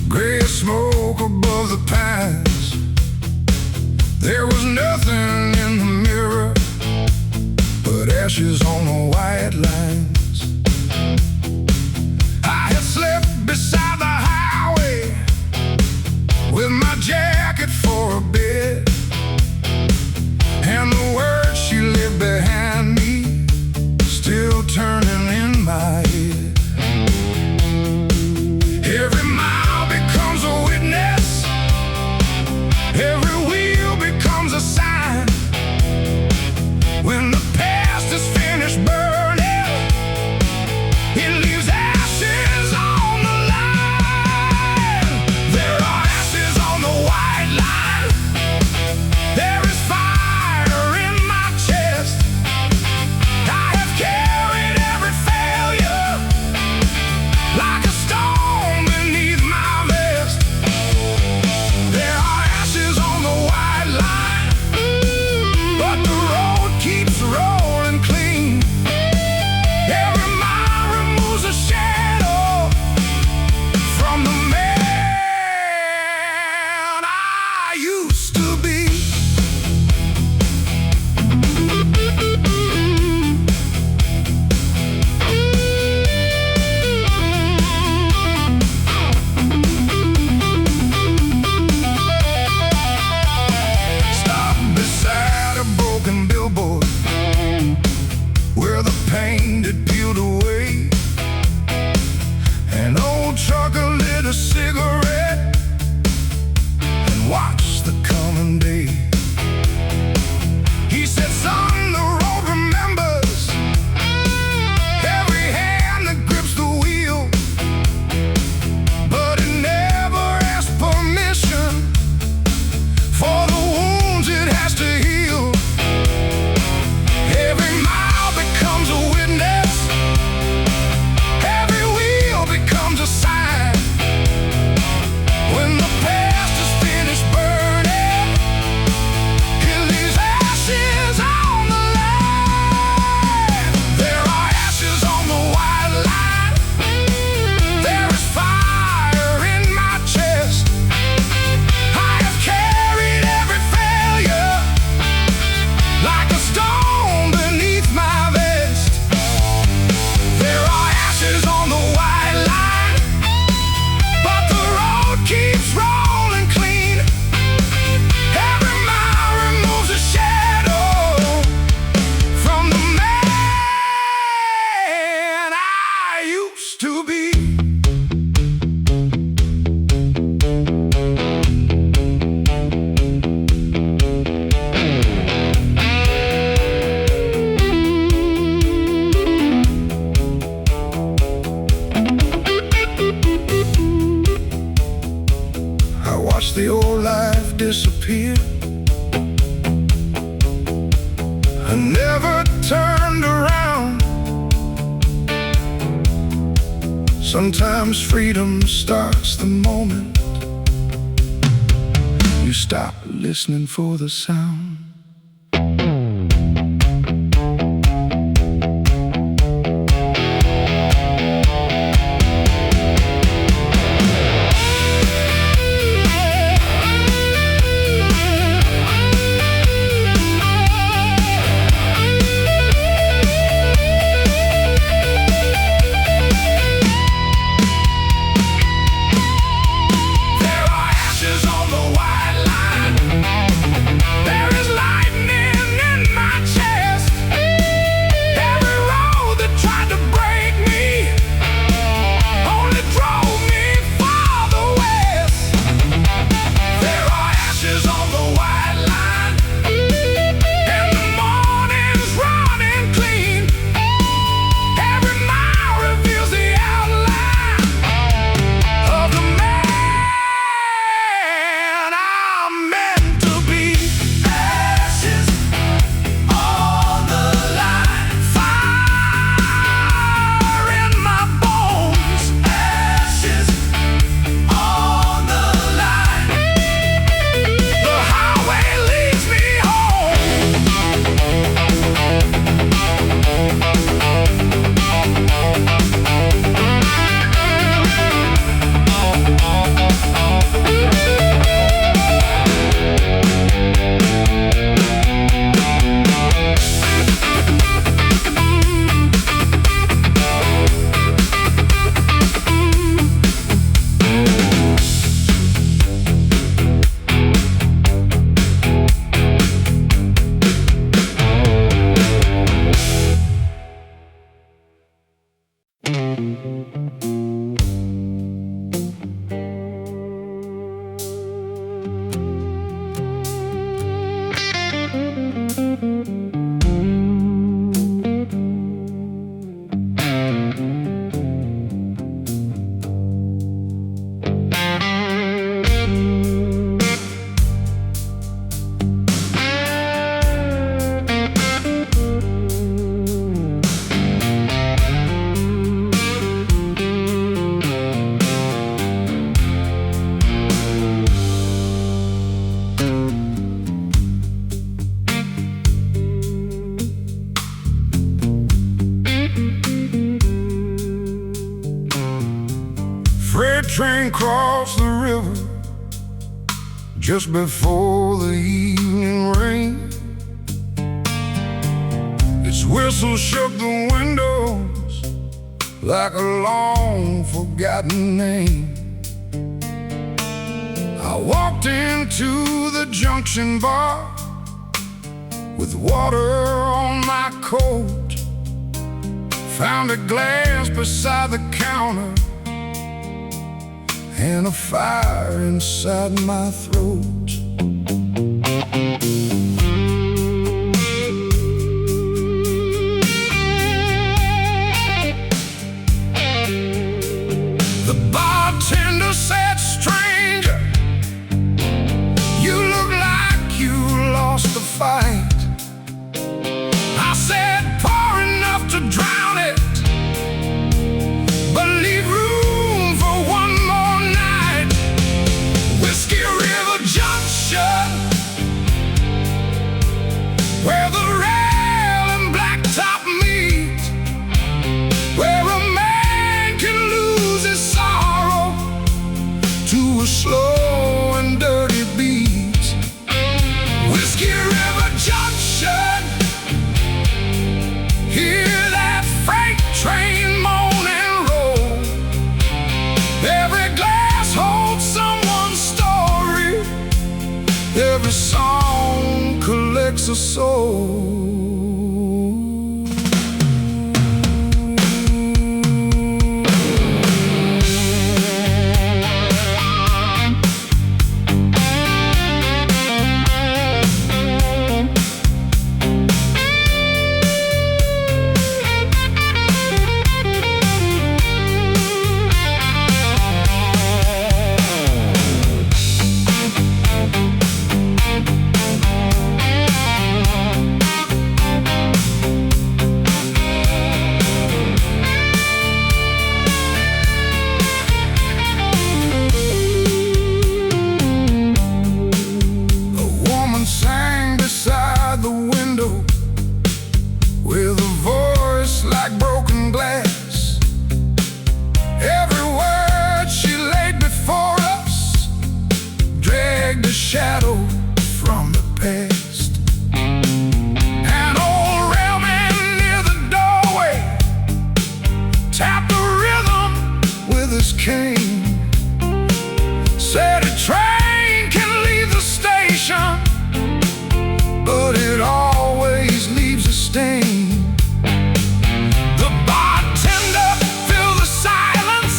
Gray smoke above the pines. There was nothing in the mirror but ashes on the white lines. I had slept beside the highway with my jacket for a bed, and the words she left behind me still turning in my head. Every mile becomes a witness, every wheel becomes a sign. When the past is finished burning, it leaves ashes on the line. There are ashes on the white line. There is fire in my chest. I have carried every failure like a stone beneath my vest. There are ashes on the white line, but the road keeps rolling clean. Every mile removes a shadow from the man I used to be. Stop beside a broken billboard where the paint had peeled away. An old trucker lit a cigarette and watched the coming day. He said, "Son, the road remembers every hand that grips the wheel, but it never asks permission for the wounds it has to heal. Every mile becomes a witness, every wheel becomes a sign. When the past is finished burning, it leaves ashes on the line. There are ashes on the white line. There is fire in my chest. I have carried every failure like a stone beneath my vest. There are ashes on the white line, but the road keeps rolling clean. Every mile removes a shadow from the man I used to be. I watched the old life disappear. I never turned around. Sometimes freedom starts the moment you stop listening for the sound. There are ashes on the white line. There is light. train crossed the river just before the evening rain. Its whistle shook the windows like a long-forgotten name. I walked into the Junction bar with water on my coat, found a glass beside the counter and a fire inside my throat. The bartender said, "Stranger, you look like you lost the fight." I said, "Pour enough to drown it, but leave room for one more night." Whiskey River Junction, where the rail and blacktop meet, where a man can lose his sorrow to a slow and dirty beat. Whiskey River Junction, hear that freight train moan and roll. Every glass holds someone's story, every song collects a soul. With a voice like broken glass, every word she laid before us dragged a shadow from the past. An old railman near the doorway tapped the rhythm with his cane, said a train can leave the station, but it always leaves a stain. The bartender filled the silence,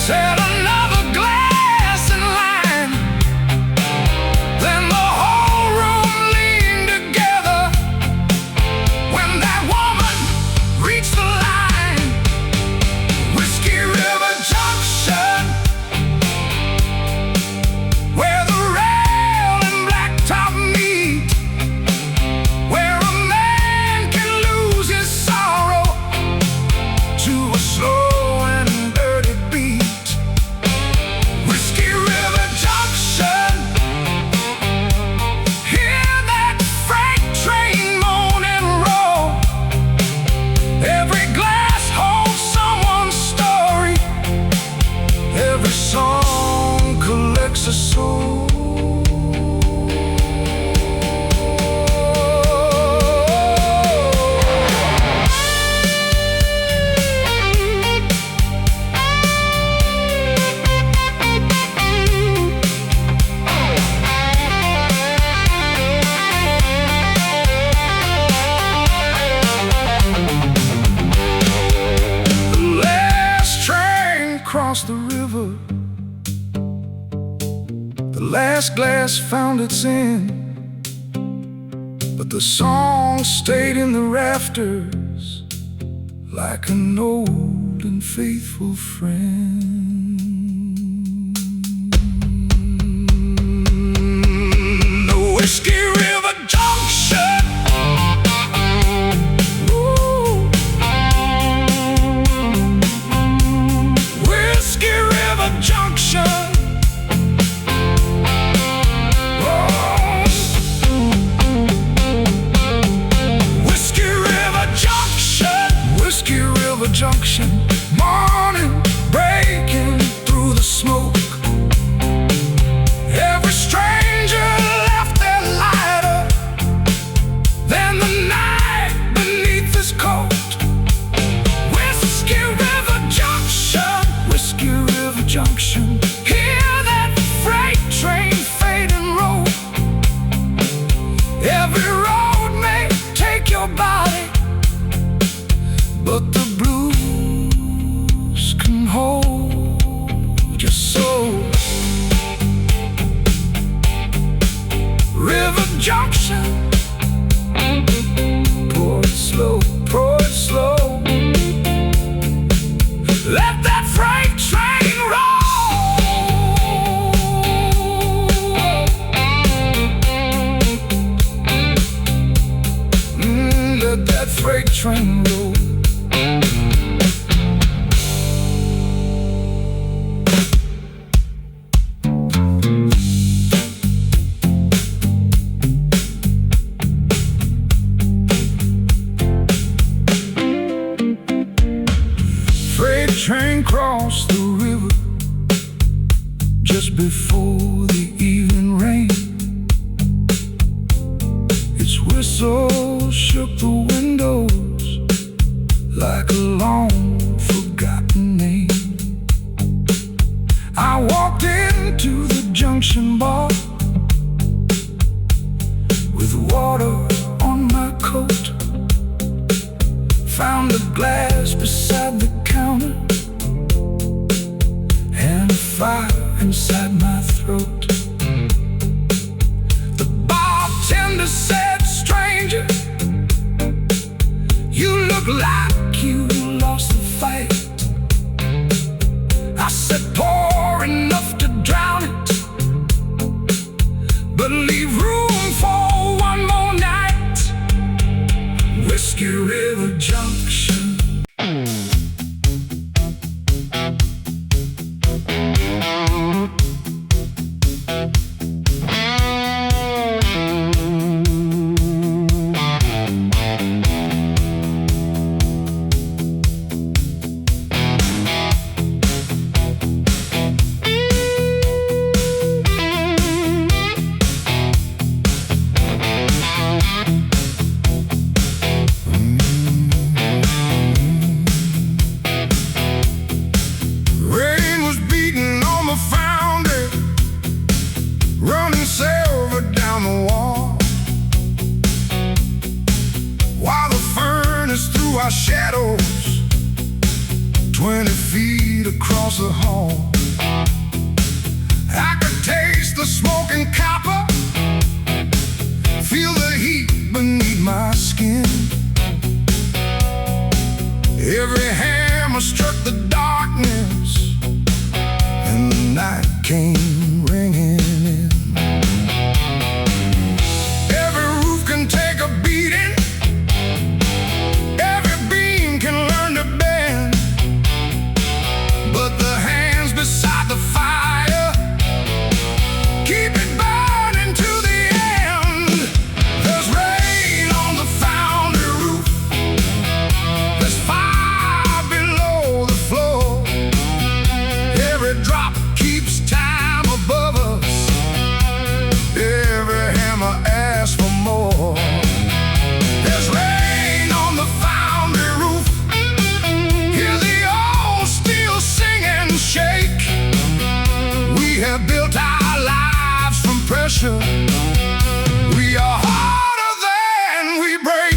said another glass in line. Then the whole room leaned together when that woman reached the line. Whiskey River Junction, where the rail and blacktop meet, where a man can lose his sorrow to a slow and dirty beat. Whiskey River Junction, hear that freight train moan and roll. Every glass holds someone's story, every song collects a soul. The last train crossed the river, the last glass found its end, but the song stayed in the rafters like an old and faithful friend. The Whiskey River Junction, ooh. Whiskey River Junction, oh. Whiskey River Junction, Whiskey River Junction, morning breaking through Junction. Pour it slow, pour it slow. Let that freight train roll. Let that freight train roll. Train crossed the river just before the evening rain. Its whistle shook the windows like a long forgotten name. I walked into the Junction bar with water on my coat, found a glass beside the counter and a fire inside my throat. The bartender said, "Stranger, you look like you lost the fight." I said, "Pour enough to drown it, but leave room for one more night." Whiskey River Junction. Foundry, running silver down the wall, while the furnace threw our shadows 20 feet across the hall. I could taste the smoking copper, feel the heat beneath my skin. Every hammer struck the darkness, and the night came ringing in. Every roof can take a beating, every beam can learn to bend, but the hands beside the fire keep it burning to the end. There's rain on the Foundry roof, there's fire below the floor. Every drop keeps time above us, every hammer asks for more. There's rain on the Foundry roof, hear the old steel sing and shake. We have built our lives from pressure, we are harder than we break.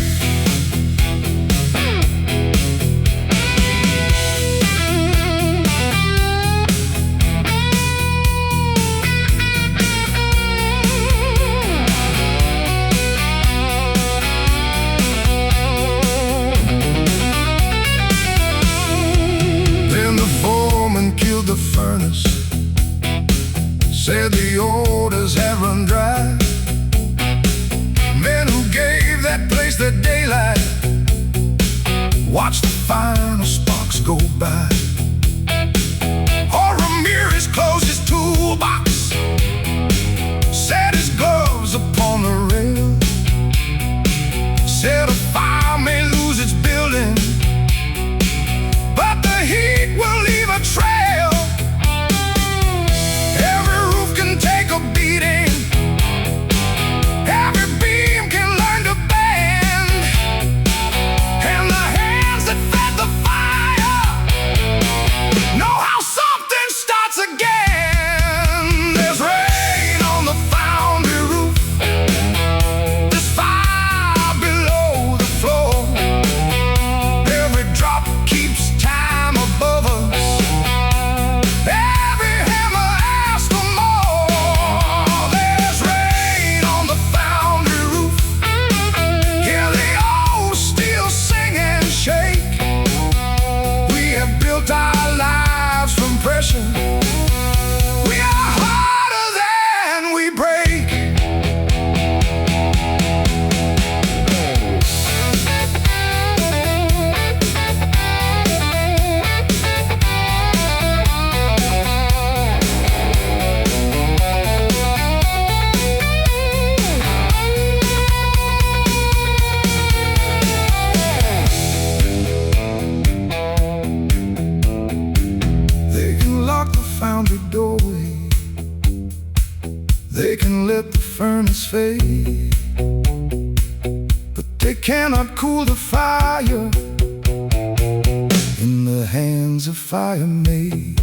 Killed the furnace, said the orders had run dry. Men who gave that place their daylight watched the final sparks go by. Or Ramirez closed his toolbox, set his gloves upon the rail, said a fire may lose its building, but the heat will leave a trail. Every roof can take a beating, every beam can learn to bend, and the hands that fed the fire let the furnace fade, but they cannot cool the fire in the hands of fire made.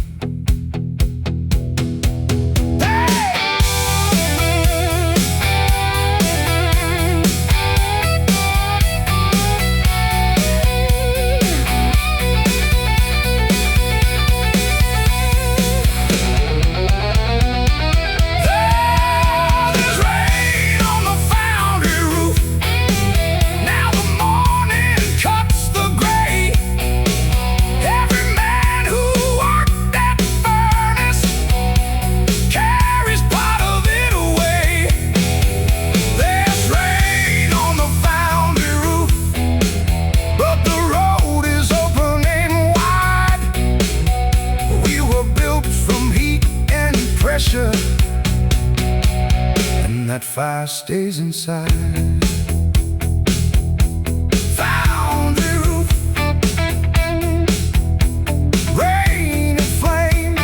And that fire stays inside. Foundry roof, rain and flame.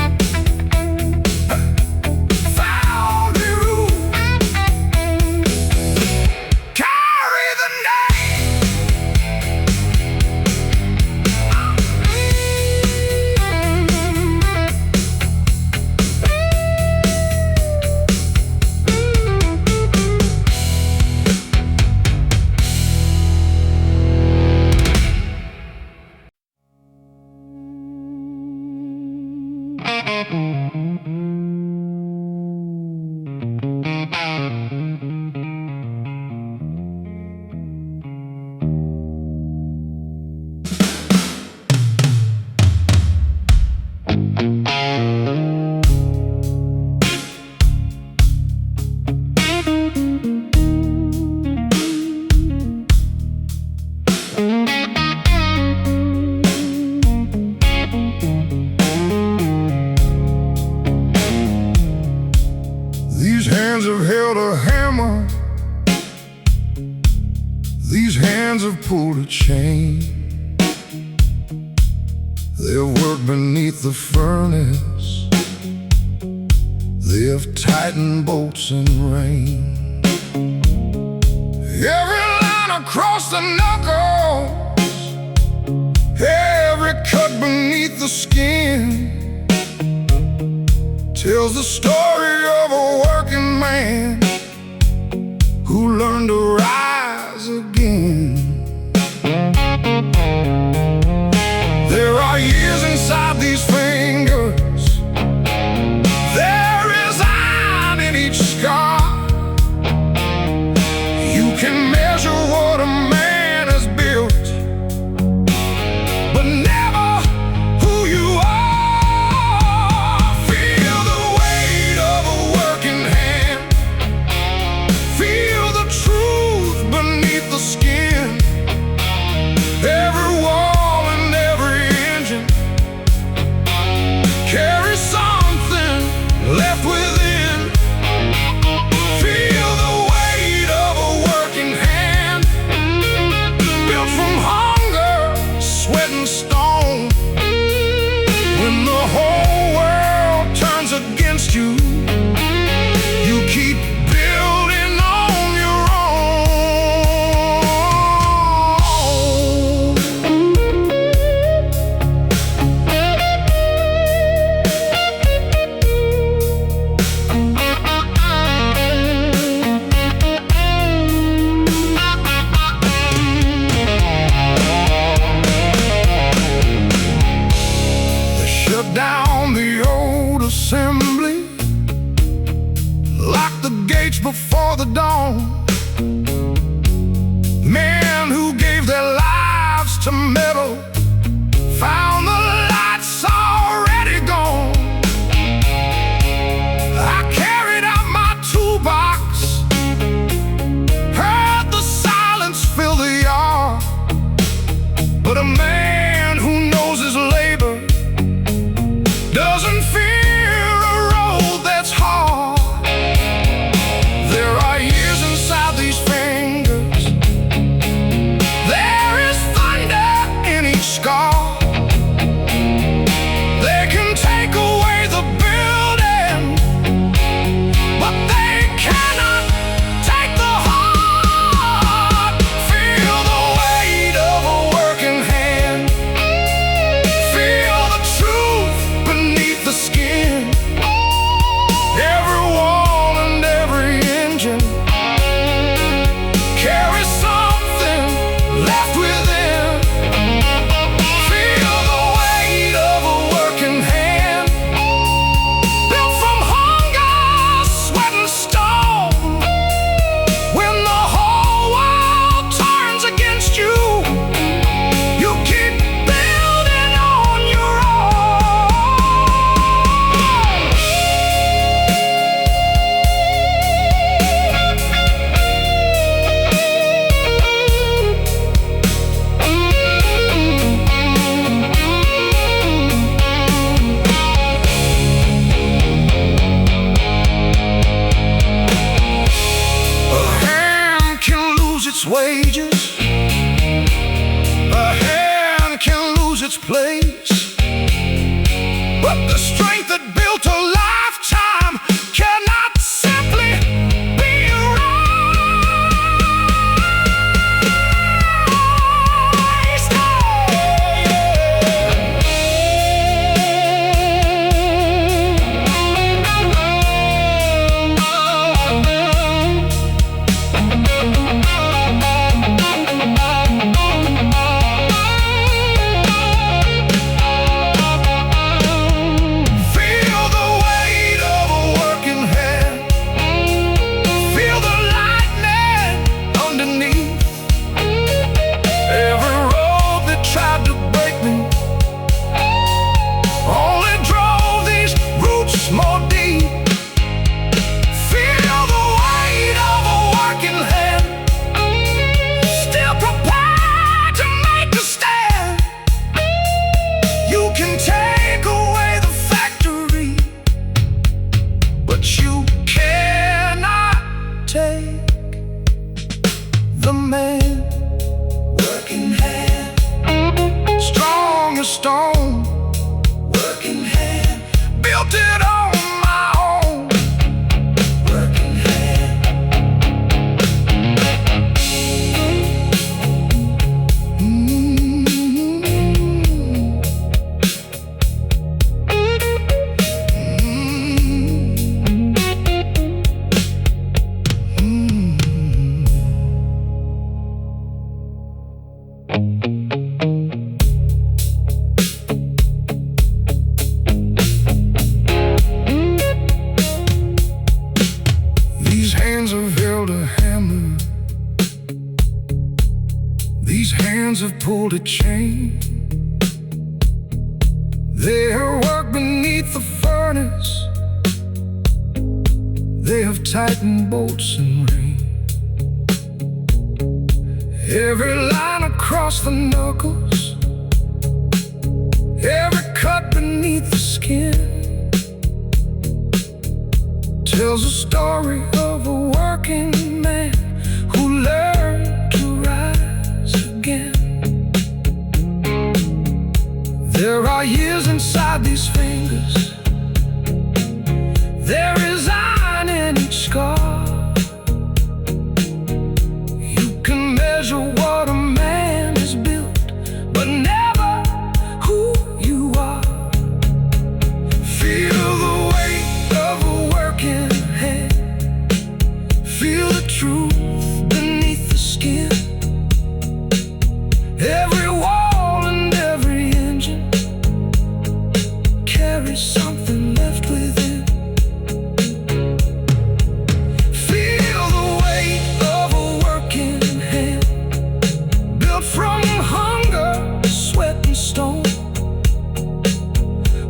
Foundry roof, carry the These hands have held a hammer. These hands have pulled a chain. They've worked beneath the furnace. They have tightened bolts in rain. Every line across the knuckles, every cut beneath the skin tells the story of a working man who learned to rise again. There are years inside these fingers. There is iron in each scar. You can measure what a man has built, but never who you are. Left within, feel the weight of a working hand, built from hunger, sweat and stone. When the whole world turns against you, you keep building on your down the old assembly, lock the gates before the dawn. Men who gave their lives to metal found the lights already gone. I carried out my toolbox, heard the silence fill the yard, but a man who knows his labor doesn't fear a road that's hard. There are years inside these fans. its place. But the strength that built a lifetime cannot simply be pulled a chain. Their work beneath the furnace, they have tightened bolts and rain. Every line across the knuckles, every cut beneath the skin tells a story of a working man who learned to rise again. There are years inside these fingers, there is iron in each scar. You can measure what a man is built, but never who you are. Feel the weight of a working hand, feel the truth beneath the skin. Every wall and every engine carries something left within. Feel the weight of a working hand, built from hunger, sweat and stone.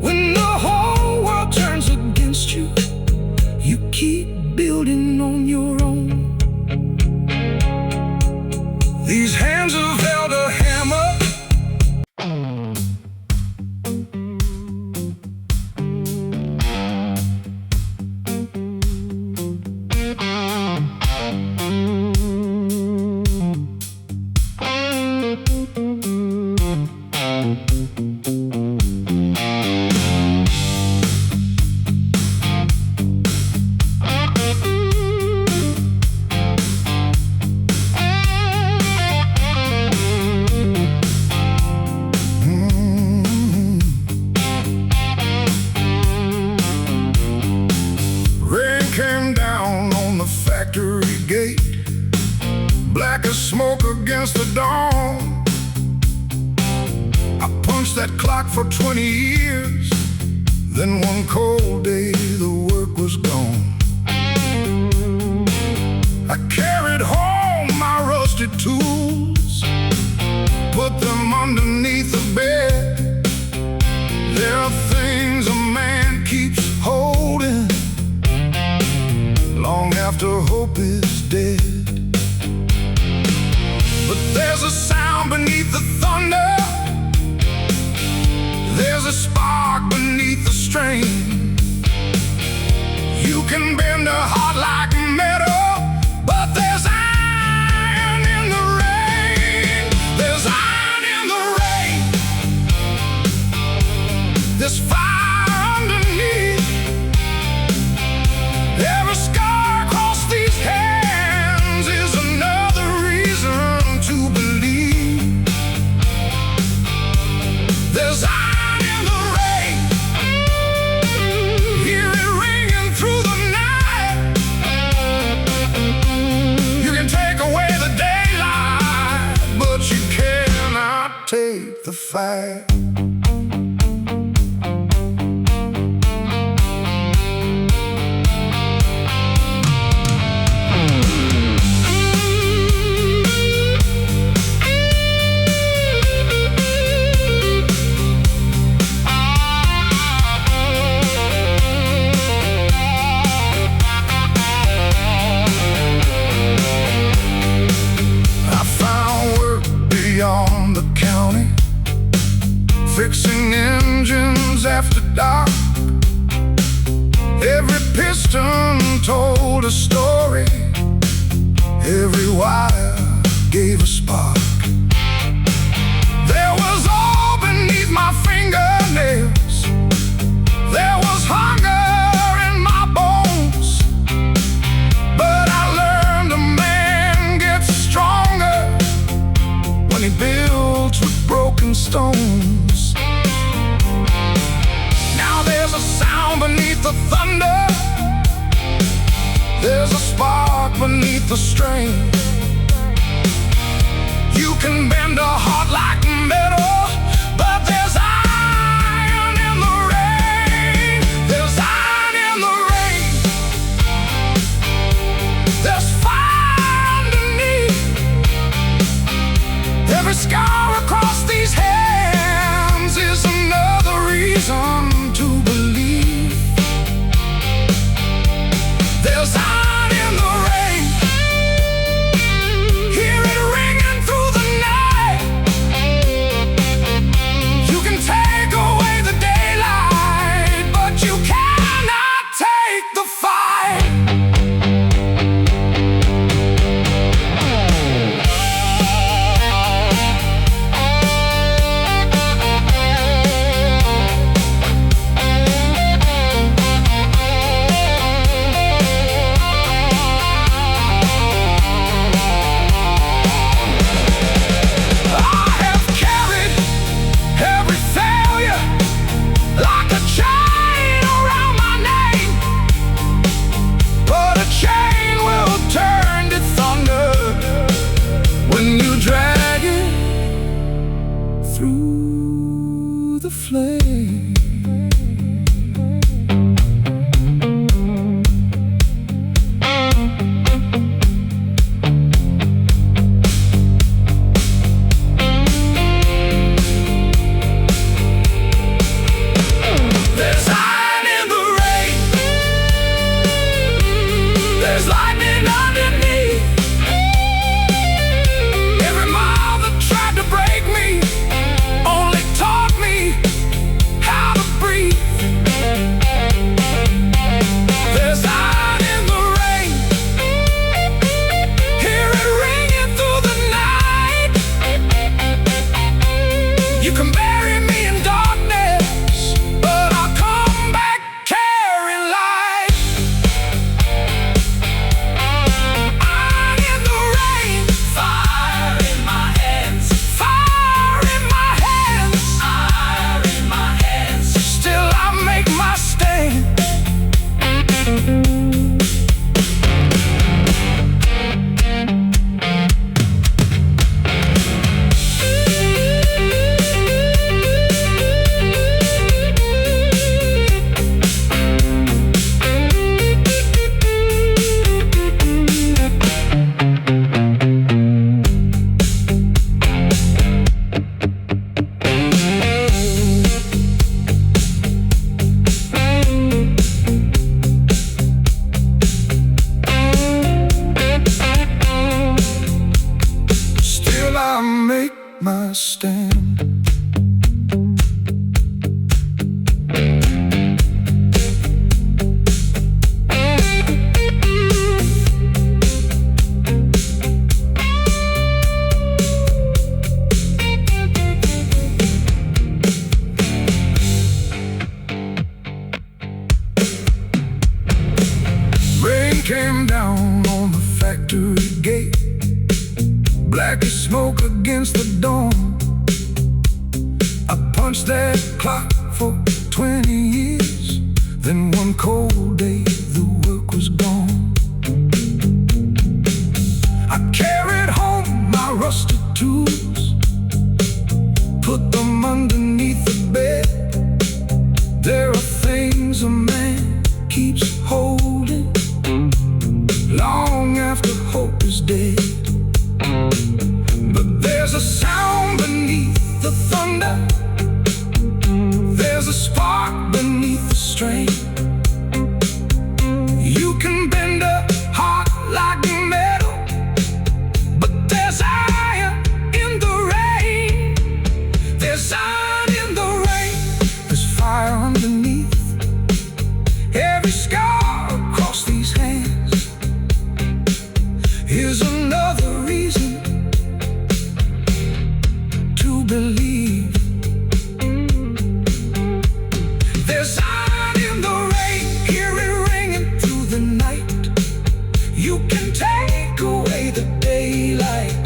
When the whole world turns against you, you keep building on your own. These hands have held a hammer. Came down on the factory gate, black as smoke against the dawn. I punched that clock for 20 years, then one cold day the work was gone. I carried home my rusted tools, put them underneath the bed. There are things a man keeps holding long after hope is dead. But there's a sound beneath the thunder, there's a spark beneath the strain. You can bend a heart like metal, but there's iron in the rain. There's iron in the rain. fire. Beyond the county, fixing engines after dark. Every piston told a story, every wire gave a spark. There was all beneath my fingernails, there was hunger in my bones, but I learned a man gets stronger when he builds with broken stones. Now there's a sound beneath the thunder, there's a spark beneath the strain. You can bend a heart like metal, but there's iron in the rain. There's iron in the rain. There's fire underneath. Every scar across these hands is another reason to believe. There's iron in the rain. Hear it ringing through the night. You can take away the daylight, but you cannot take the fight. Through the flame. There's iron in the rain. There's lightning underneath. Every mile that tried to break me only taught me how to breathe. There's iron in the rain. Hear it ringing through the night. You can bury me in darkness, but I'll come back carrying light. Iron in the rain. Fire in my hands. Fire in my hands. Fire in my hands. Still I make my stand. Still I make my stand. Rain came down on the factory gate, black as smoke against the dawn. I punched that clock for 20 years. Then one cold day the work was gone. I carried home my rusted tools, put them long after hope is dead. But there's a sound beneath the thunder. There's a spark beneath the strain. You can bend a heart like metal, but there's iron in the rain. There's iron in the rain. There's fire underneath every scar across these hands. Here's another reason to believe. There's iron in the rain, hear it ringing through the night. You can take away the daylight,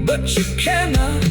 but you cannot.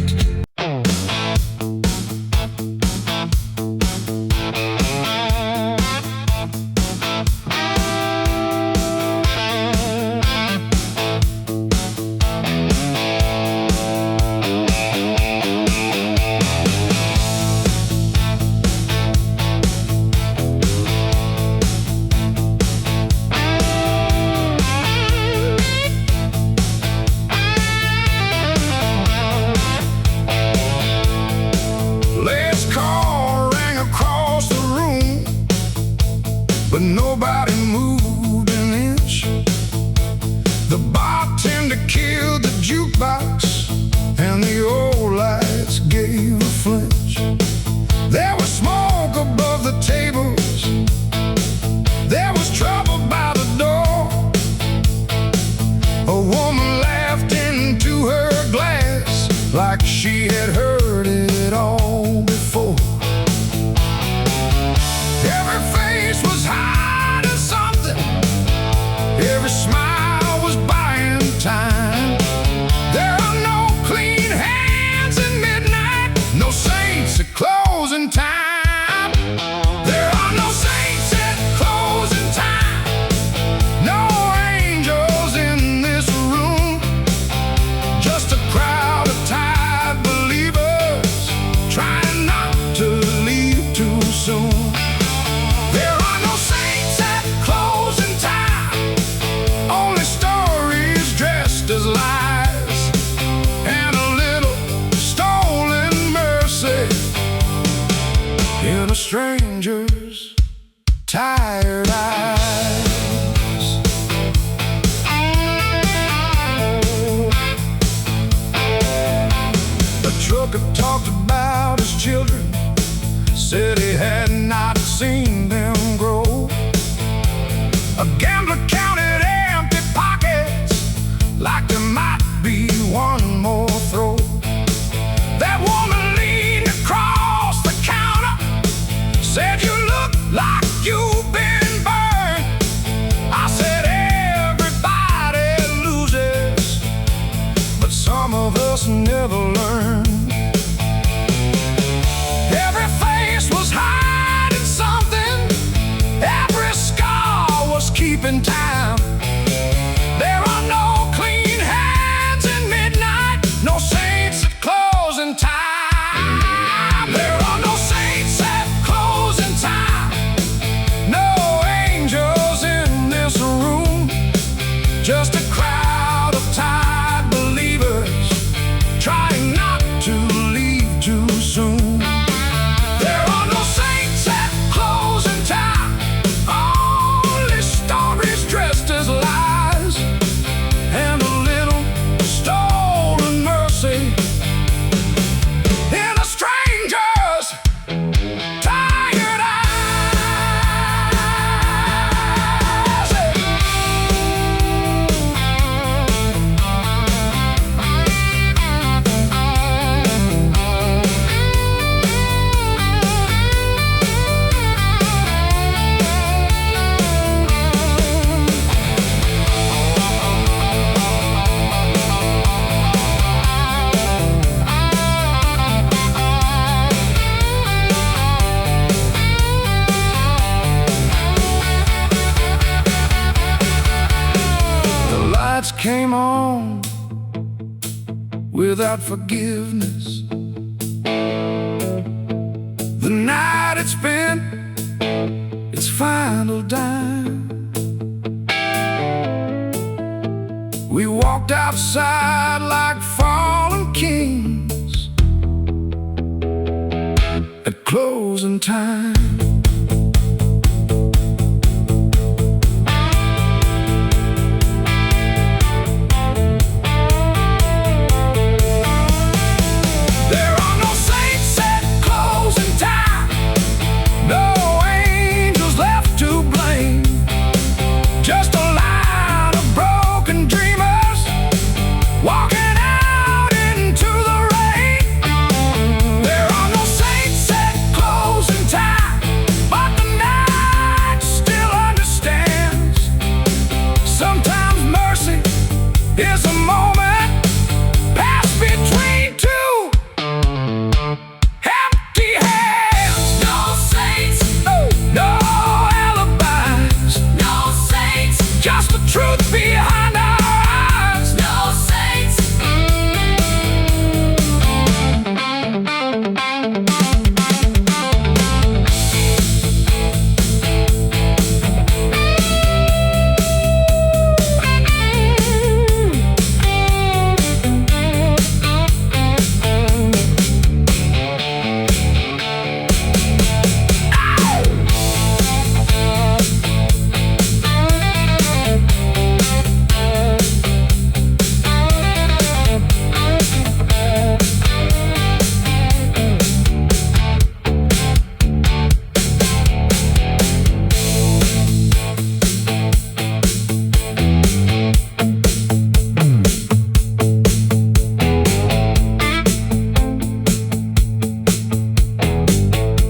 But nobody moved an inch. The bartender killed the jukebox, and the old lights gave a flinch. There was smoke above the tables. There was trouble by the door. A woman laughed into her glass like she had heard it all before. Every face was hiding something. Every smile was buying time. There are no clean hands at midnight, no saints at closing time. There are no saints at closing time, no angels in this room, just a crowd of tired believers trying not to leave too soon. There are no saints at closing time, only stories dressed as lies, and a little stolen mercy in a stranger's tired eyes. The trucker talked about his children, said he had not seen them grow. A gambler counted empty pockets like there might be one more throw. That woman leaned across the counter, said, "You look like you've been burned." I said, "Everybody loses, but some of us never learn." Every face was hiding something. Every scar was keeping time. There are no clean hands at midnight, no saints at closing time. There are no saints at closing time, no angels in this room, just a crowd of tired believers trying not to leave too soon. There are no saints at closing time, only stories dressed as lies, and a little stolen mercy in a stranger's tired eyes. The lights came on without forgiveness. The night had spent its final dime. We walked outside like fallen kings at closing time. Here's a moment passed between two empty hands. No saints, no alibis, no saints, just the truth behind our eyes. No saints.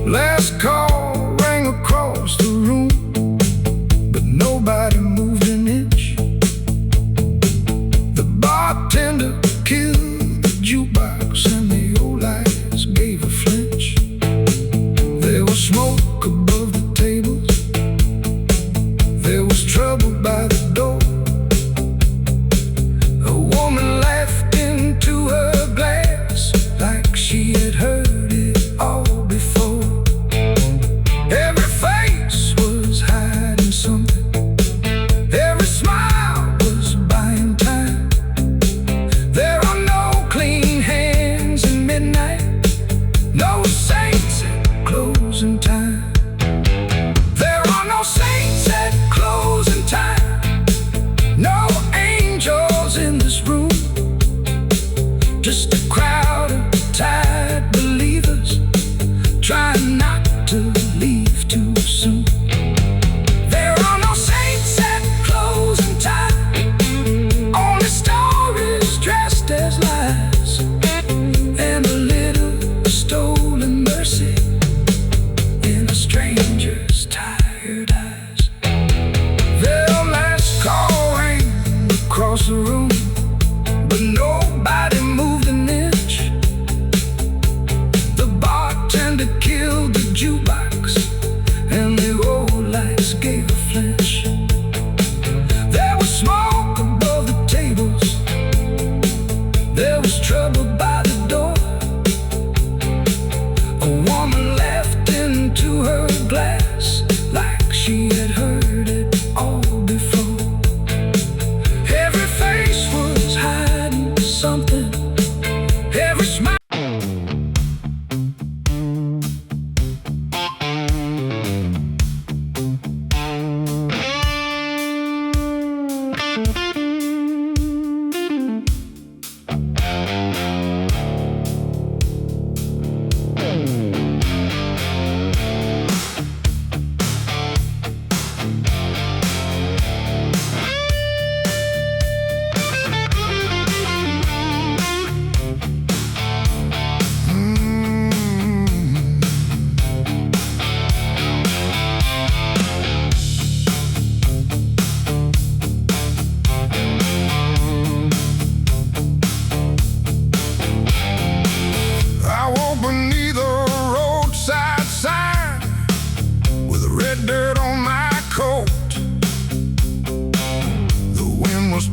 Last call rang across the room, but nobody moved an inch. The bartender killed the jukebox and the old lights gave a flinch. There was smoke above the tables, there was trouble by the door. A woman laughed into her glass like she had heard it all before. Every face was hiding something, every smile was buying time. There are no clean hands in midnight, no saints at closing time. There are no saints at closing time, no angels in this room, just a crowd of tired believers trying not to leave too soon. There are no saints at closing time, only stories dressed as lies, and a little stolen mercy in a stranger's tired eyes. Their last call rang across the room, but nobody moved an inch. The bartender killed the jukebox and the old lights gave a flinch. There was smoke above the tables, there was trouble by the door. A woman laughed into her glass like she had heard it all before. Every face was hiding something, every smile.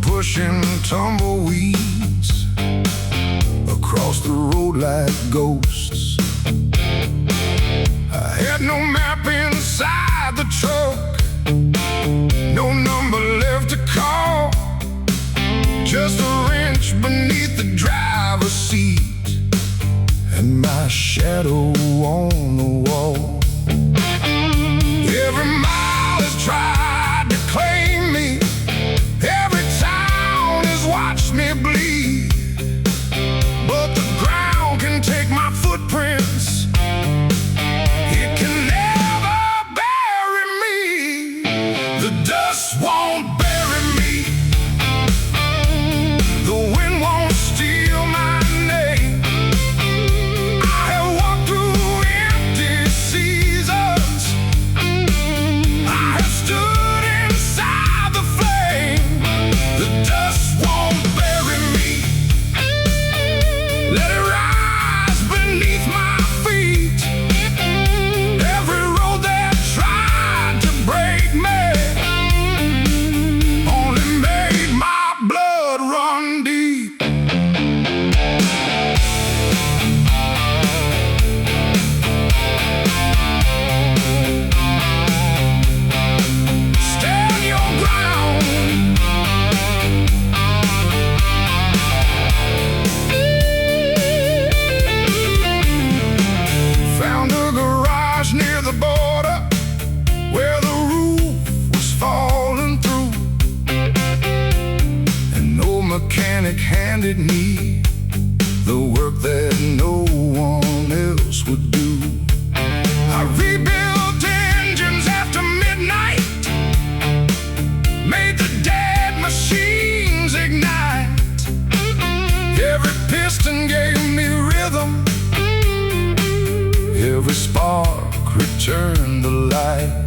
Pushing tumbleweeds across the road like ghosts. I had no map inside the truck, no number left to call. just a wrench beneath the driver's seat, and my shadow on the wall. Every mile has tried to claim me, every town has watched me bleed, but the ground can take my footprints, it can never bury me. The dust won't bury me, the wind won't steal my name. I have walked through empty seasons, I have stood inside the flame. The dust won't bury me, let it rise beneath my feet. Every road that tried to break me only made my blood run deep. Stand your ground, found a garage near the border where the roof was falling through, and no mechanic handed me the work that no one else would do. I rebuilt engines after midnight, made the dead machines ignite. Every piston gave me rhythm, every spark returned the light.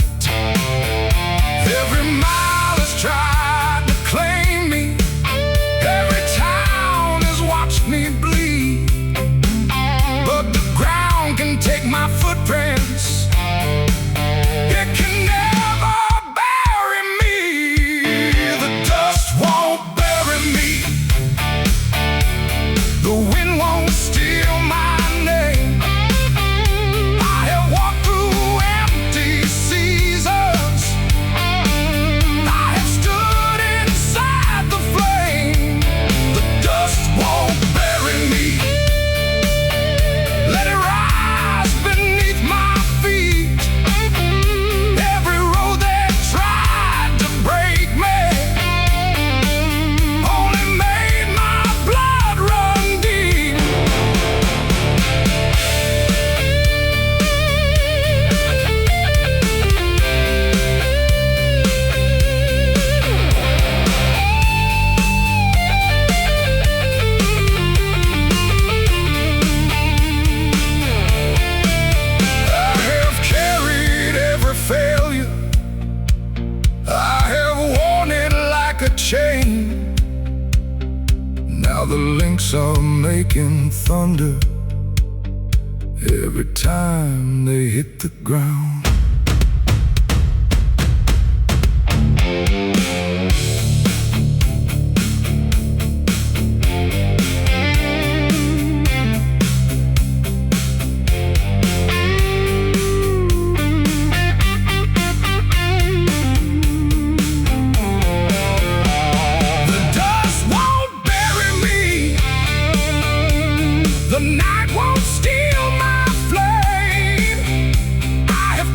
Every mile has tried to claim me, every town has watched me bleed, but the ground can take my footprints, it can never bury me. The dust won't bury me, the wind won't steal my name. I have walked through empty seasons, I have stood inside the flame. The dust won't bury me, let it rise beneath my feet. Every road that tried to break me only made my blood run deep. I have carried every failure, I have worn it like a chain. Now the links are making thunder every time they hit the ground. The dust won't bury me, the night won't steal my flame. I have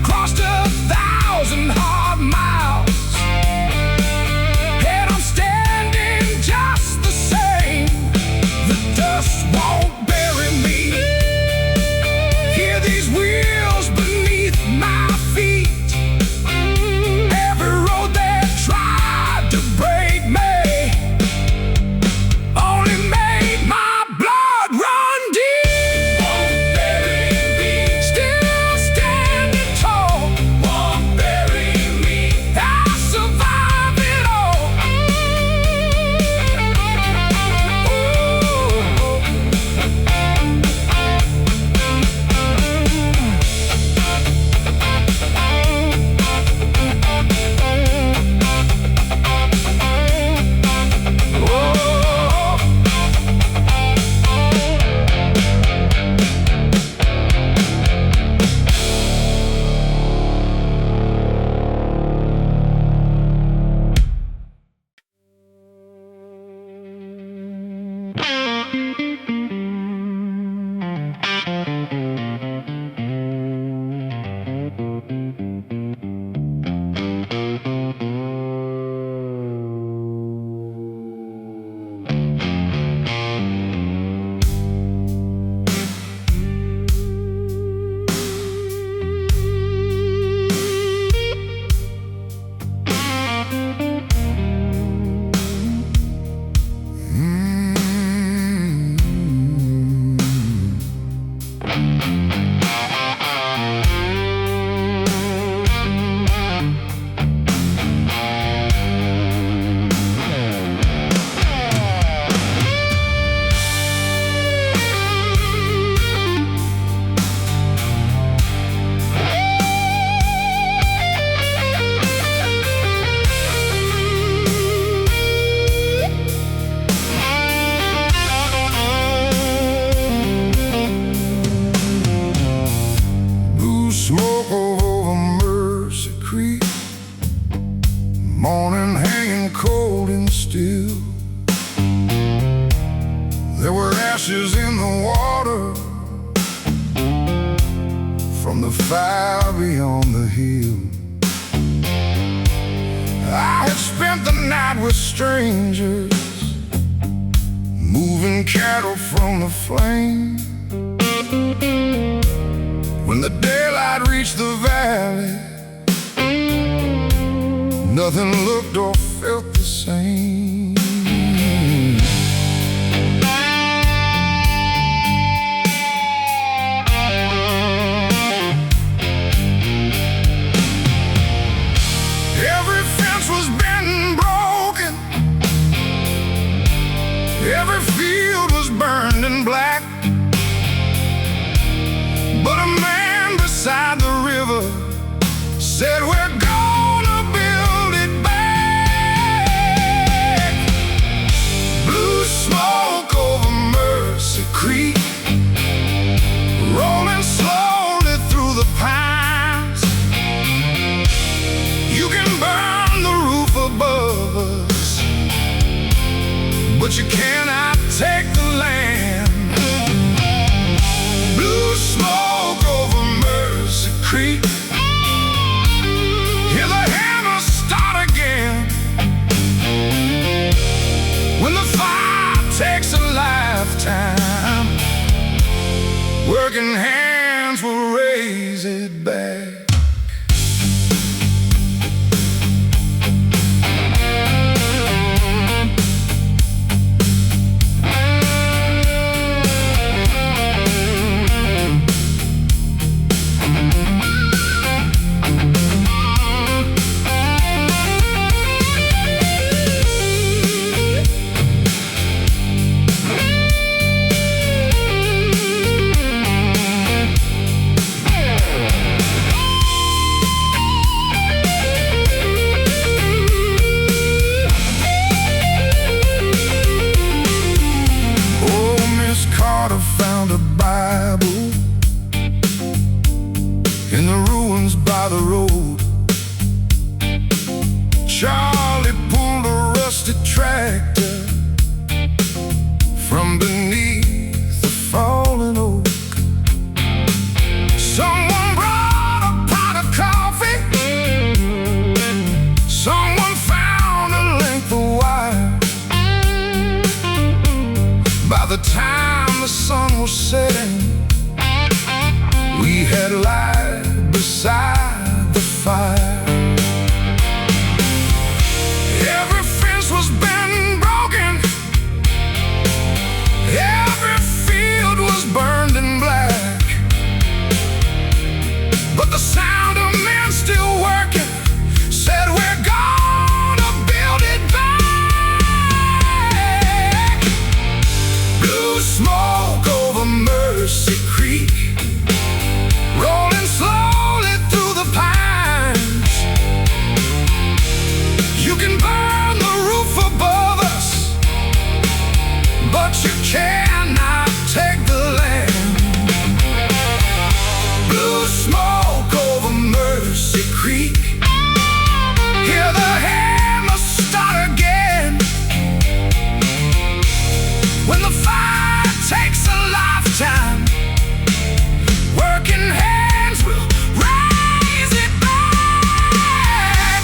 There were ashes in the water from the fire beyond the hill. I had spent the night with strangers, moving cattle from the flame. When the daylight reached the valley, nothing looked or felt the same. Every fence was bent and broken, every field was burned and black. But a man beside the river said, "We're gonna build it back." Blue smoke over Mercy Creek, rolling slowly through the pines. You can burn the roof above us, but you cannot take the land. Blue smoke over Mercy Creek, hear the hammer start again. When the fire takes a lifetime, working hands will raise it back. Found a Bible in the ruins by the road. Charlie pulled a rusted tractor from beneath the fallen oak. Someone brought a pot of coffee, someone found a length of wire. By the time the sun was setting, we had light beside the fire. Every fence was bent and broken, every field was burned in black. But the sound of men still working said, "We're gonna build it back." Blue smoke over Mercy Creek, rolling slowly through the pines. You can burn the roof above us, but you cannot take the land. Blue smoke over Mercy Creek, hear the hammer start again. When the fire takes a lifetime, working hands will raise it back.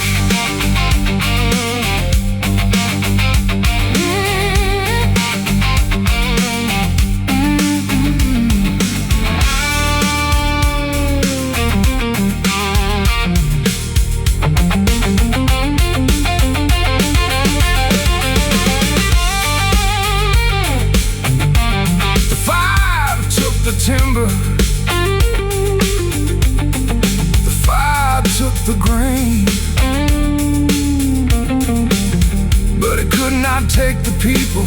The fire took the timber, the fire took the grain, but it could not take the people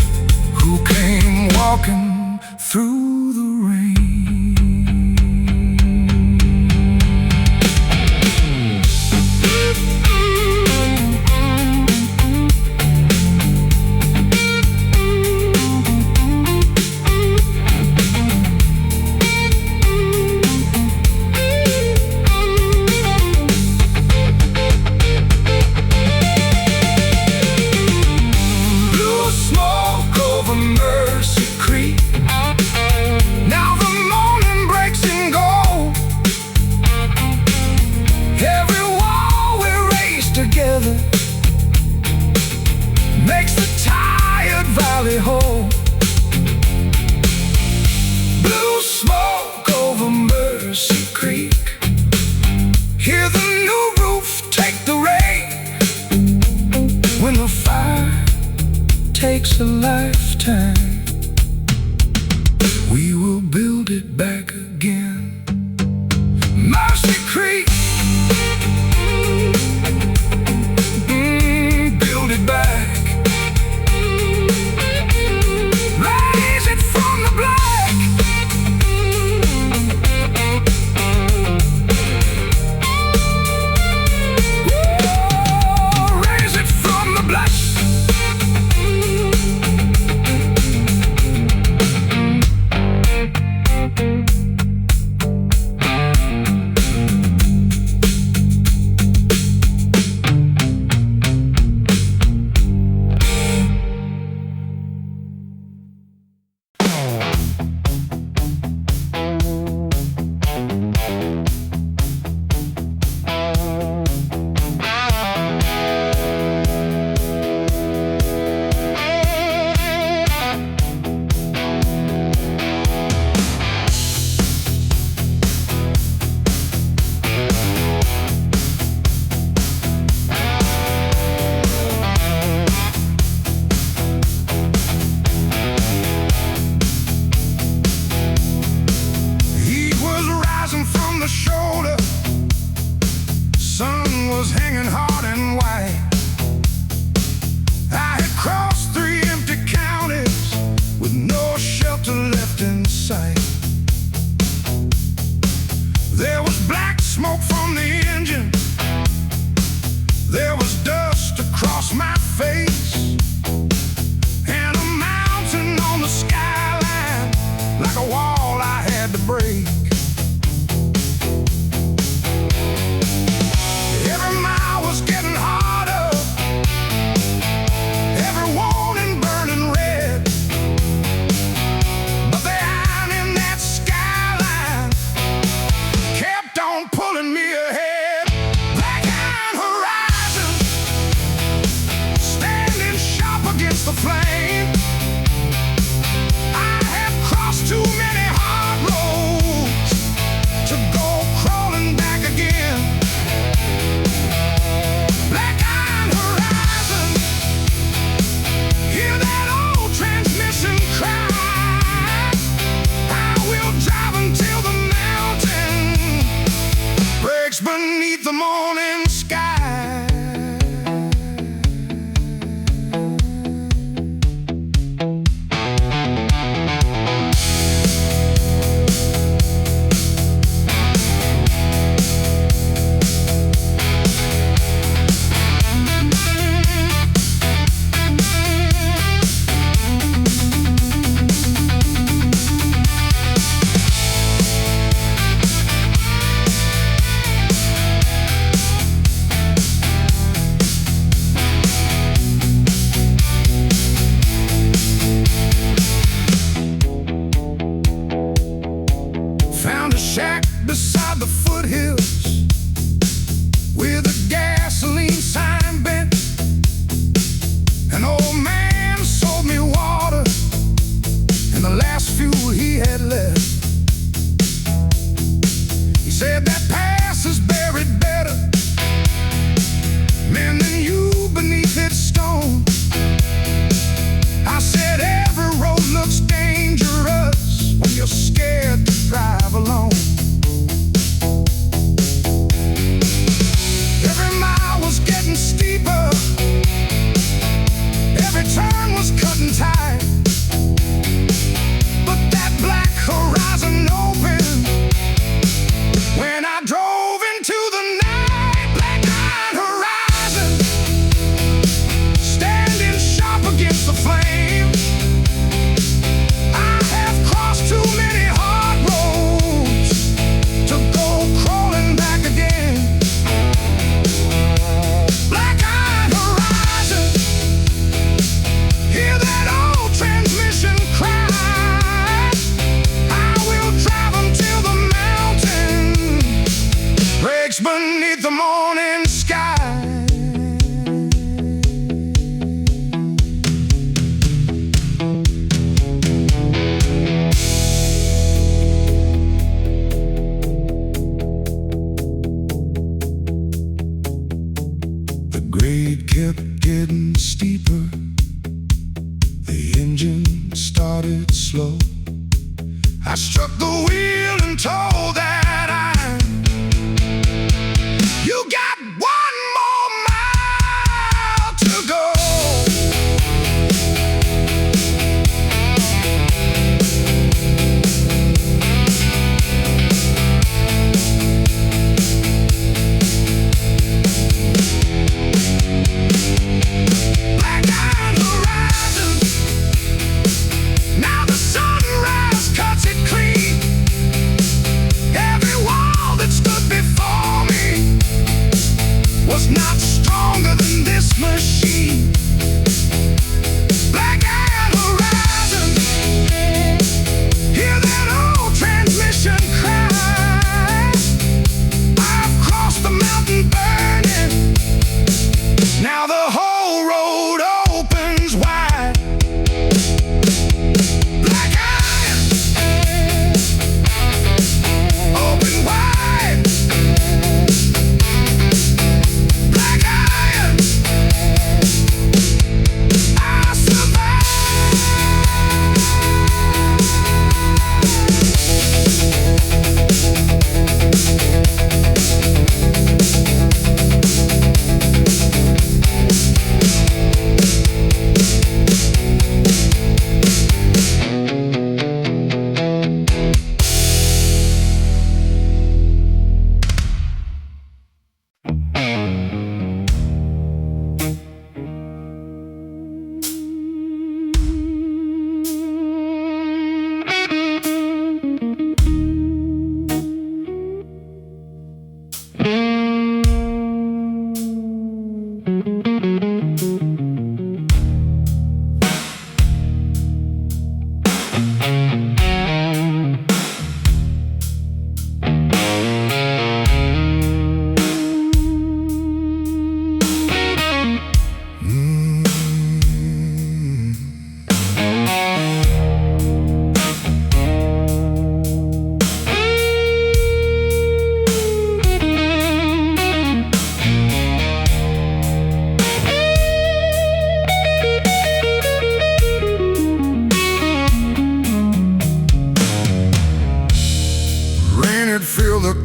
who came walking through the rain. Blue smoke over Mercy Creek, tally ho. Blue smoke over Mercy Creek. Hear the new roof take the rain. When the fire takes a lifetime, we will build it back again. Mercy Creek, build it back. Raise it from the black. Whoa, raise it from the black. Beneath the morning sky. engine started slow. I struck the wheel and told that you got one more mile to go. Black iron horizon, now the sunrise cuts it clean. Every wall that stood before me was not stronger than this machine. Black iron horizon, hear that old transmission cry. I've crossed the mountain burning, now the whole road opens wide. Black iron, open wide. Black iron, I survived.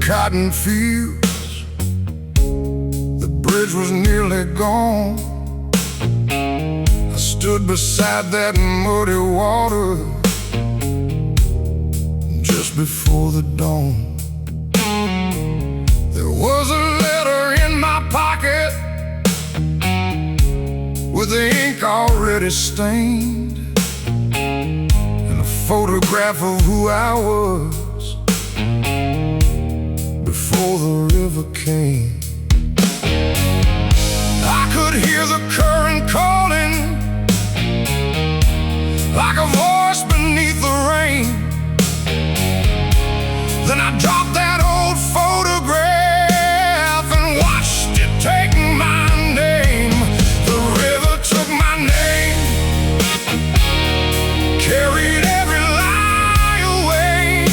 Cotton fields, the bridge was nearly gone. I stood beside that muddy water just before the dawn. There was a letter in my pocket with the ink already stained, and a photograph of who I was before the river came. I could hear the current calling like a voice beneath the rain. Then I dropped that old photograph and watched it take my name. The river took my name, carried every lie away,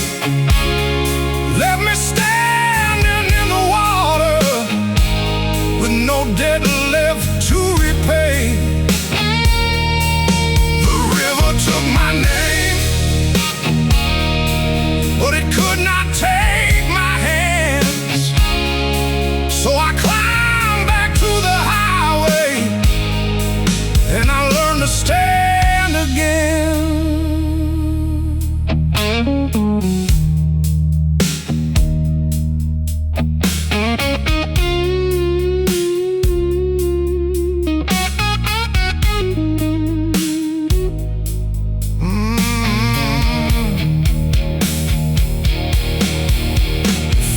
left me standing in the water with no debt left to repay. The river took my name, but it could not take my hands. So I climbed back to the highway and I learned to stand again.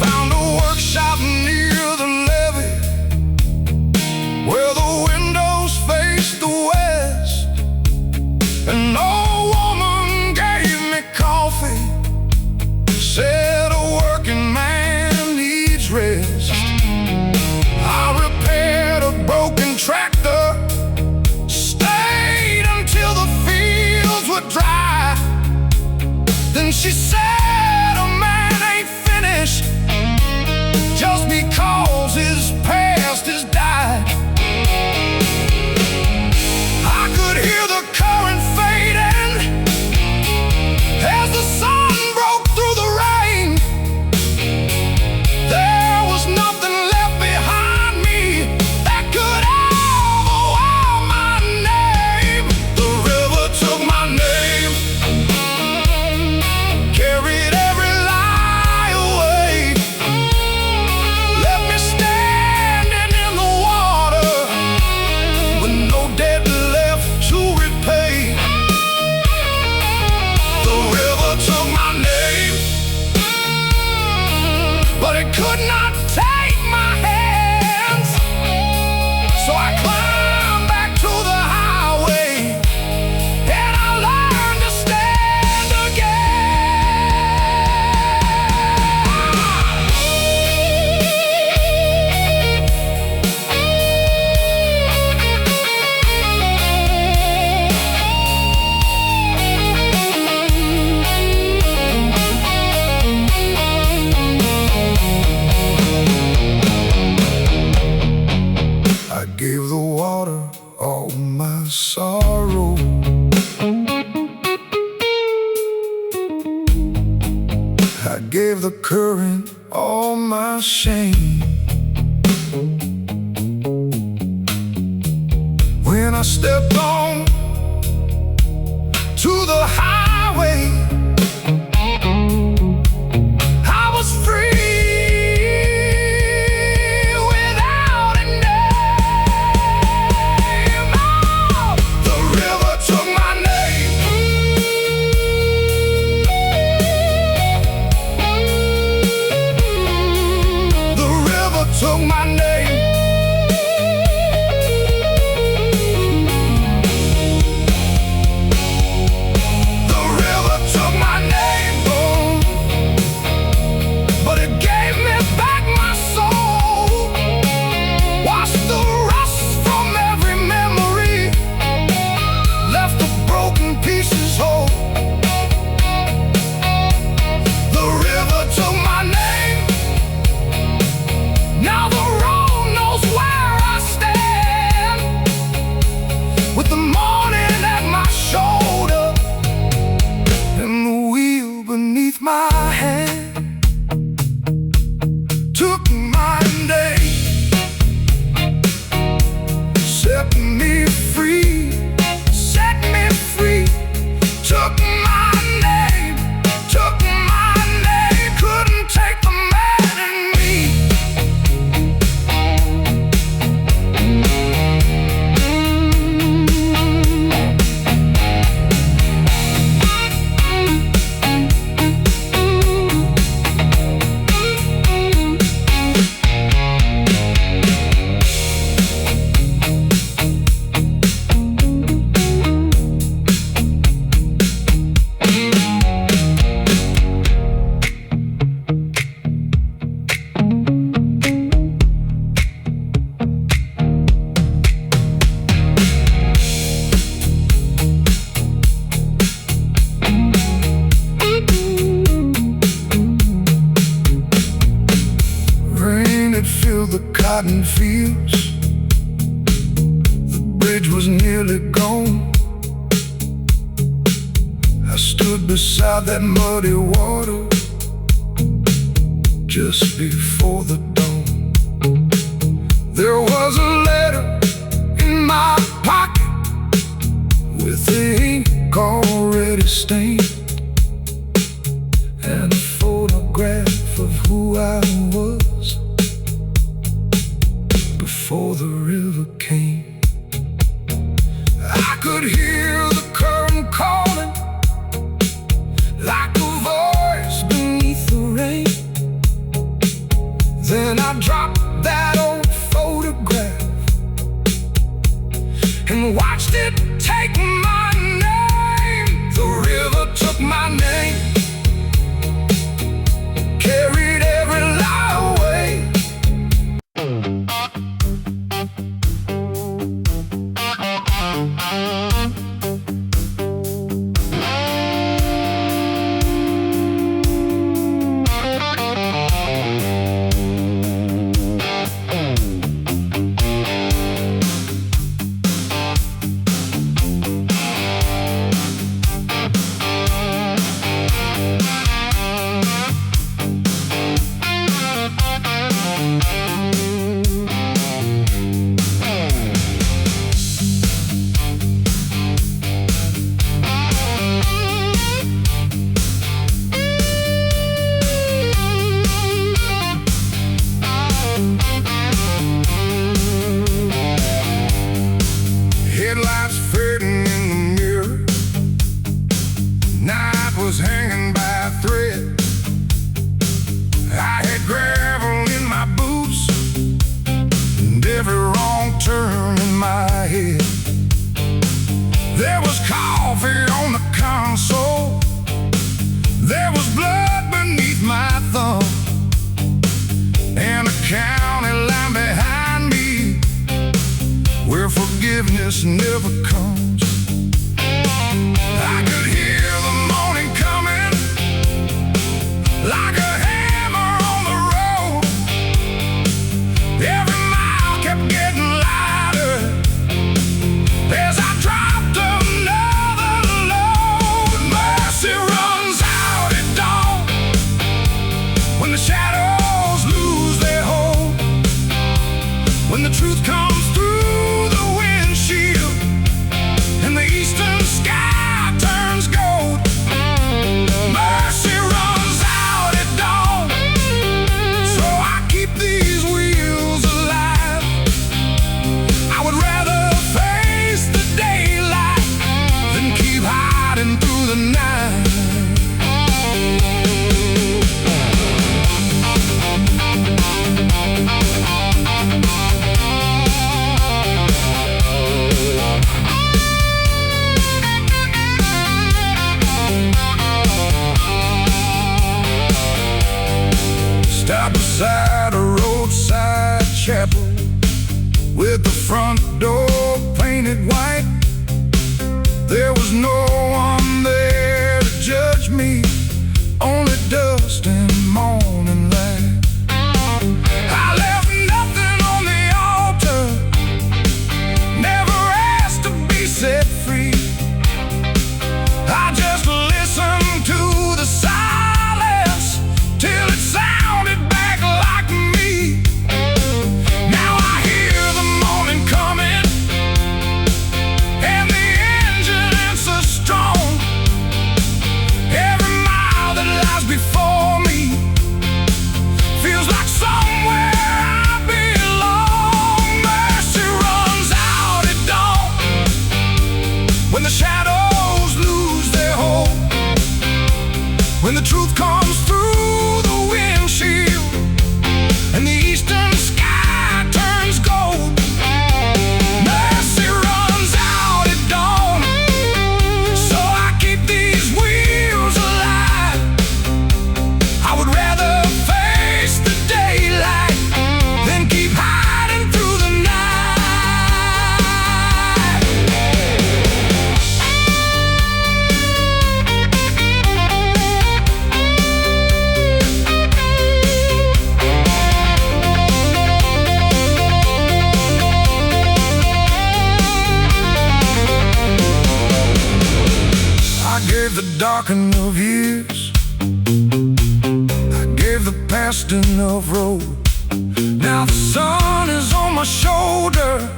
Found a workshop near the levee where the windows faced the west. An old woman gave me coffee, said a working man needs rest. I repaired a broken tractor, stayed until the fields were dry. Then she said a man ain't finished just because his past has died. I could hear the current fading gave the current all my shame. When I stepped on to the highway, I was free without a name. Oh, the river took my name. The river took my name. My hand took my name, set me free, set me free. Took my name, couldn't take the man in me. Filled the cotton fields, the bridge was nearly gone. I stood beside that muddy water just before the dawn. There was a letter in my pocket with the ink already stained, and a photograph of who I was before the river came. I could hear the current calling like a voice beneath the rain. Then I dropped that old photograph and watched it take my name. The river took when the truth comes through the windshield and the eastern sky turns gold. Mercy runs out at dawn, so I keep these wheels alive. I would rather face the daylight than keep hiding through the night. I gave the darkening of years, I gave the past enough road. Now the sun is on my shoulder,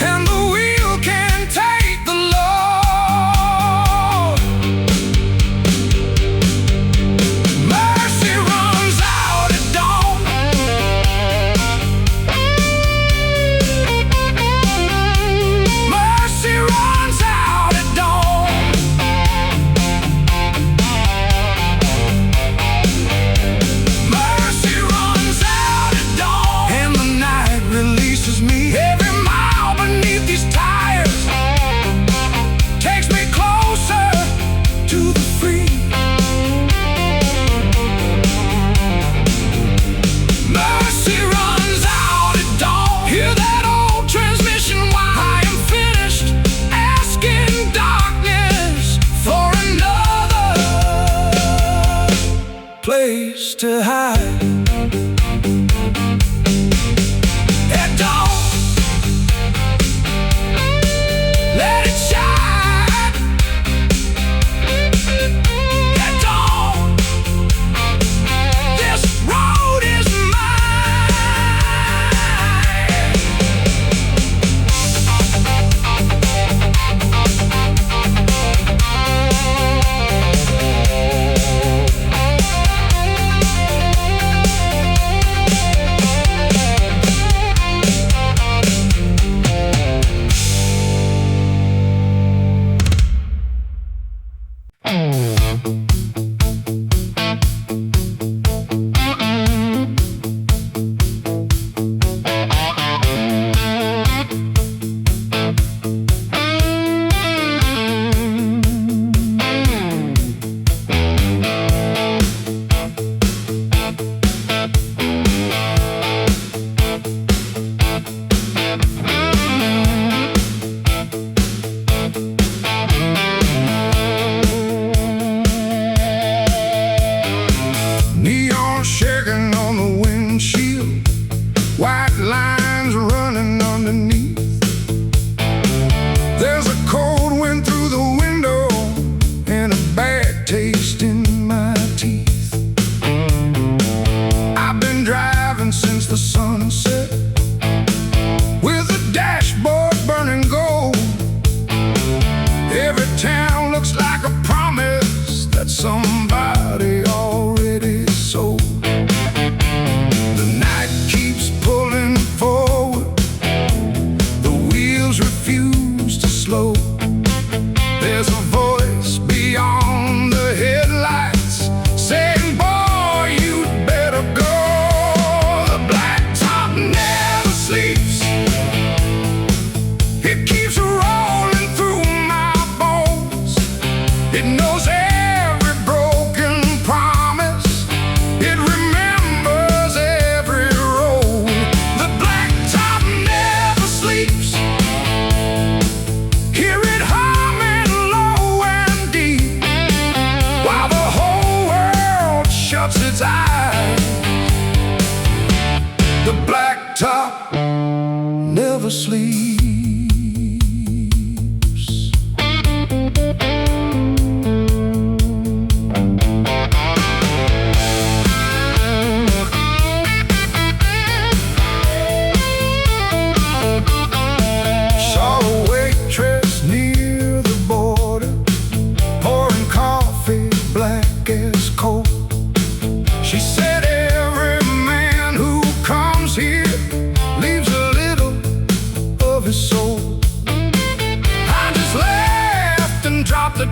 and the wheel can take the load. Mercy runs out at dawn, mercy runs out at dawn. Mercy runs out at dawn, and the night releases me. Every mile beneath these tires takes me closer to the free. Mercy runs out at dawn. Hear that old transmission whine. I am finished asking darkness for another place to hide. At dawn, let it shine. At dawn, this road is mine. Neon shaking on the windshield, white lines running underneath. There's a cold wind through the window and a bad taste in my teeth. I've been driving since the sunset, with the dashboard burning gold. Every town looks like a promise that somebody already sold. The night keeps pulling forward, the wheels refuse to slow. There's a voice beyond the headlights saying, boy, you'd better go. The blacktop never sleeps, it keeps rolling through my bones. It knows every broken promise, it remembers every road. The blacktop never sleeps, hear it humming low and deep, while the whole world shuts its eyes. The blacktop never sleeps. Saw a waitress near the border, pouring coffee black as coal. She said every man who comes here leaves a little of his soul. I just laughed and dropped $1.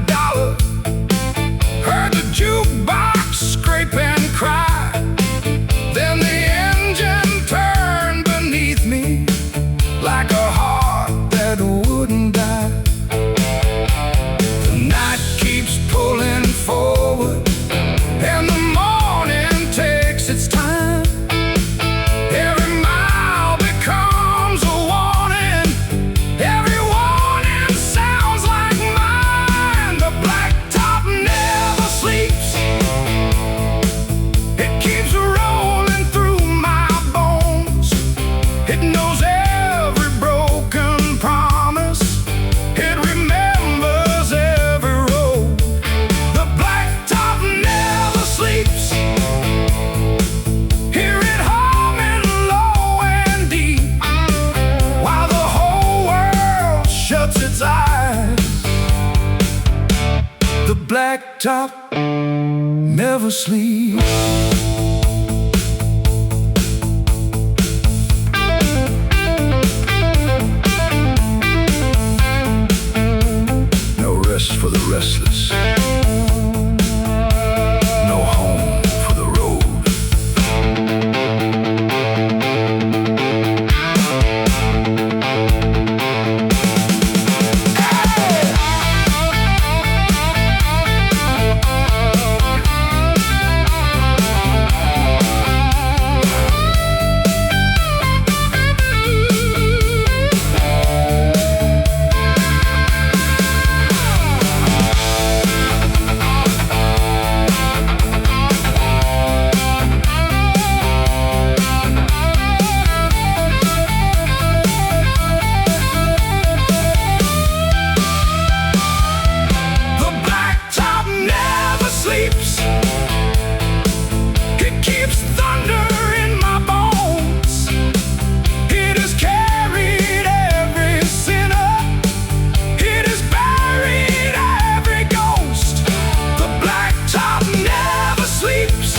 Heard the jukebox scrape and cry. Then the engine turned beneath me like a heart that wouldn't die. The night keeps pulling forward and the morning takes its time. Every mile becomes a warning. Every warning sounds like mine. The blacktop never sleeps. It keeps rolling through my bones. It knows every broken promise. It remembers every road. The blacktop never sleeps. Hear it humming low and deep while the whole world shuts its eyes. The blacktop never sleeps. No rest for the restless. No home for the road. The blacktop never sleeps. It keeps thunder in my bones. It has carried every sinner. It has buried every ghost. The blacktop never sleeps.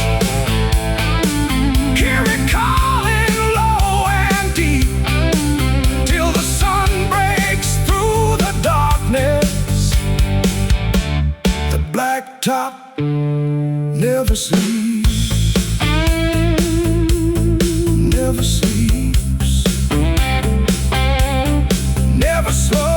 Hear it calling low and deep till the sun breaks through the darkness. The blacktop never sleeps. Never sleeps. Never slows